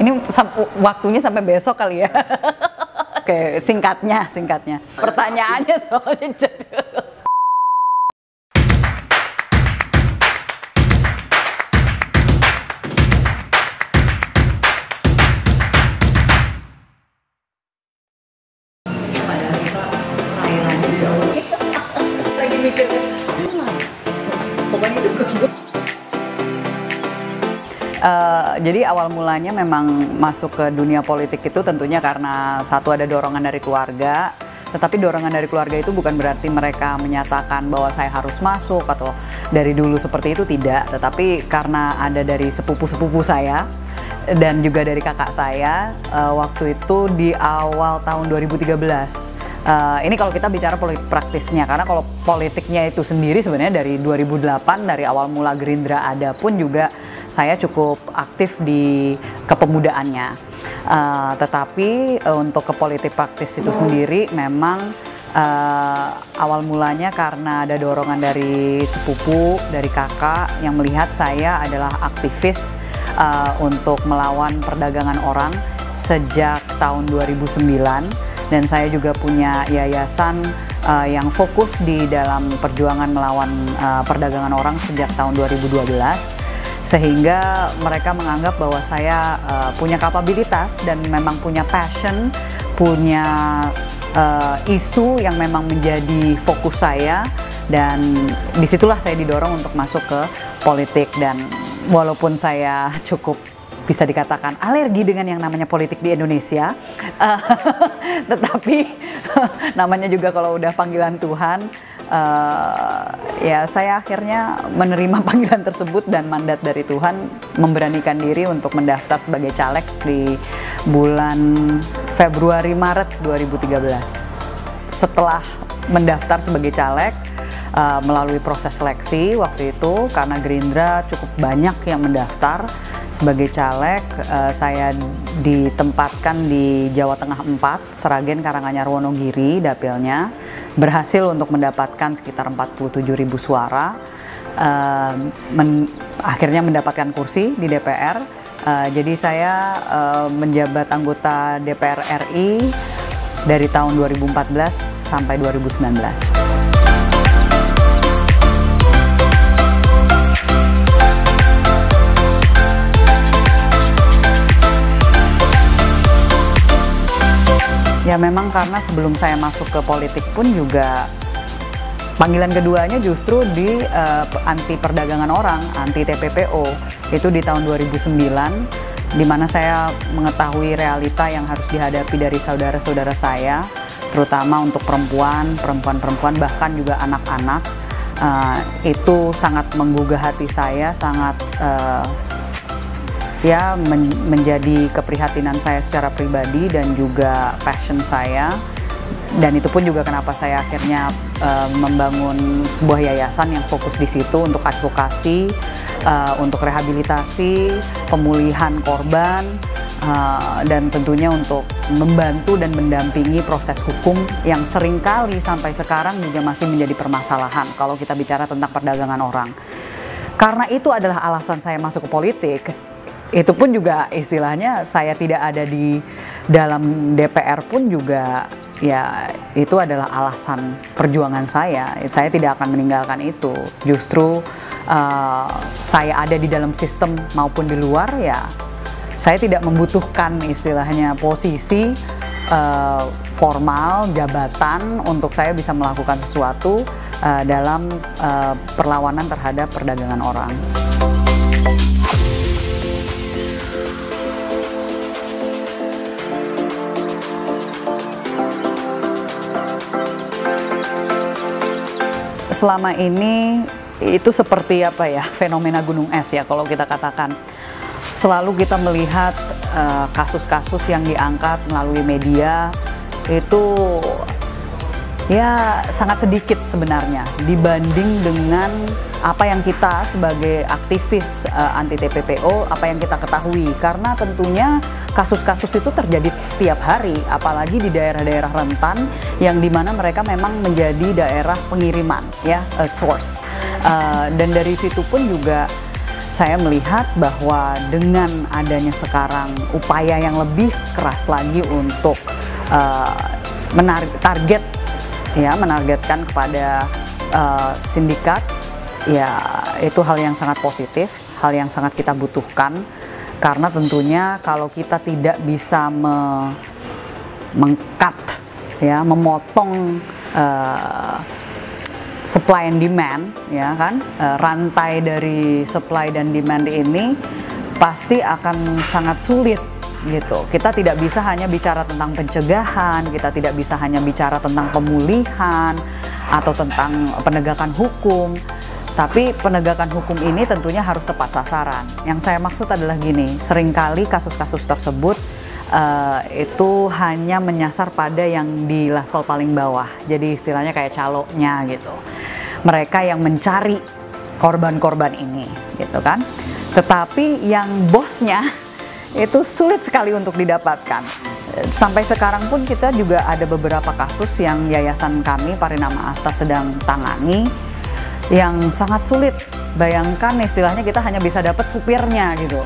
Ini waktunya sampai besok kali ya. Oke, singkatnya. Pertanyaannya soalnya jadi. Lagi mikir. Pokoknya itu. Jadi awal mulanya memang masuk ke dunia politik itu tentunya karena satu ada dorongan dari keluarga, tetapi dorongan dari keluarga itu bukan berarti mereka menyatakan bahwa saya harus masuk atau dari dulu seperti itu, tidak, tetapi karena ada dari sepupu-sepupu saya dan juga dari kakak saya waktu itu di awal tahun 2013. Ini kalau kita bicara politik praktisnya, karena kalau politiknya itu sendiri sebenarnya dari 2008, dari awal mula Gerindra ada pun juga saya cukup aktif di kepemudaannya. Tetapi untuk ke politik praktis itu sendiri memang awal mulanya karena ada dorongan dari sepupu, dari kakak yang melihat saya adalah aktivis untuk melawan perdagangan orang sejak tahun 2009. Dan saya juga punya yayasan yang fokus di dalam perjuangan melawan perdagangan orang sejak tahun 2012. Sehingga mereka menganggap bahwa saya punya kapabilitas dan memang punya passion, punya isu yang memang menjadi fokus saya. Dan disitulah saya didorong untuk masuk ke politik. Dan walaupun saya cukup bisa dikatakan alergi dengan yang namanya politik di Indonesia, tetapi namanya juga kalau udah panggilan Tuhan, ya saya akhirnya menerima panggilan tersebut dan mandat dari Tuhan, memberanikan diri untuk mendaftar sebagai caleg di bulan Februari-Maret 2013. Setelah mendaftar sebagai caleg, melalui proses seleksi waktu itu, karena Gerindra cukup banyak yang mendaftar sebagai caleg, saya ditempatkan di Jawa Tengah 4, Sragen, Karanganyar, Wonogiri, dapilnya. Berhasil untuk mendapatkan sekitar 47.000 suara. Akhirnya mendapatkan kursi di DPR. Jadi saya menjabat anggota DPR RI dari tahun 2014 sampai 2019. Ya memang karena sebelum saya masuk ke politik pun juga panggilan keduanya justru di anti perdagangan orang, anti TPPO. Itu di tahun 2009, di mana saya mengetahui realita yang harus dihadapi dari saudara-saudara saya, terutama untuk perempuan, bahkan juga anak-anak. Itu sangat menggugah hati saya, sangat menjadi keprihatinan saya secara pribadi dan juga passion saya. Dan itu pun juga kenapa saya akhirnya membangun sebuah yayasan yang fokus di situ untuk advokasi, untuk rehabilitasi, pemulihan korban, dan tentunya untuk membantu dan mendampingi proses hukum yang seringkali sampai sekarang juga masih menjadi permasalahan kalau kita bicara tentang perdagangan orang. Karena itu adalah alasan saya masuk ke politik. Itu pun juga istilahnya saya tidak ada di dalam DPR pun juga, ya itu adalah alasan perjuangan saya. Saya tidak akan meninggalkan itu. Justru saya ada di dalam sistem maupun di luar, ya saya tidak membutuhkan istilahnya posisi formal, jabatan untuk saya bisa melakukan sesuatu dalam perlawanan terhadap perdagangan orang. Selama ini itu seperti apa ya, fenomena gunung es ya kalau kita katakan. Selalu kita melihat kasus-kasus yang diangkat melalui media itu ya sangat sedikit sebenarnya dibanding dengan apa yang kita sebagai aktivis anti TPPO, apa yang kita ketahui. Karena tentunya kasus-kasus itu terjadi setiap hari, apalagi di daerah-daerah rentan yang dimana mereka memang menjadi daerah pengiriman, ya, source. Dan dari situ pun juga saya melihat bahwa dengan adanya sekarang upaya yang lebih keras lagi untuk menargetkan kepada sindikat, ya itu hal yang sangat positif, hal yang sangat kita butuhkan, karena tentunya kalau kita tidak bisa meng-cut, ya, memotong supply and demand, ya kan, rantai dari supply dan demand ini pasti akan sangat sulit gitu. Kita tidak bisa hanya bicara tentang pencegahan, kita tidak bisa hanya bicara tentang pemulihan atau tentang penegakan hukum, tapi penegakan hukum ini tentunya harus tepat sasaran. Yang saya maksud adalah gini, seringkali kasus-kasus tersebut itu hanya menyasar pada yang di level paling bawah, jadi istilahnya kayak caloknya gitu, mereka yang mencari korban-korban ini gitu kan, tetapi yang bosnya itu sulit sekali untuk didapatkan. Sampai sekarang pun kita juga ada beberapa kasus yang yayasan kami Parinama Asta sedang tangani yang sangat sulit. Bayangkan istilahnya kita hanya bisa dapat supirnya gitu.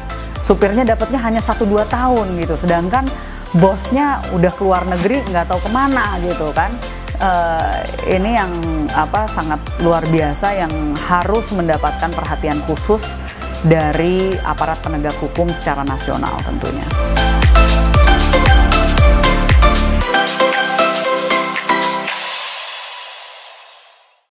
Supirnya dapatnya hanya 1-2 tahun gitu, sedangkan bosnya udah keluar negeri nggak tahu kemana gitu kan. Ini yang sangat luar biasa yang harus mendapatkan perhatian khusus dari aparat penegak hukum secara nasional tentunya.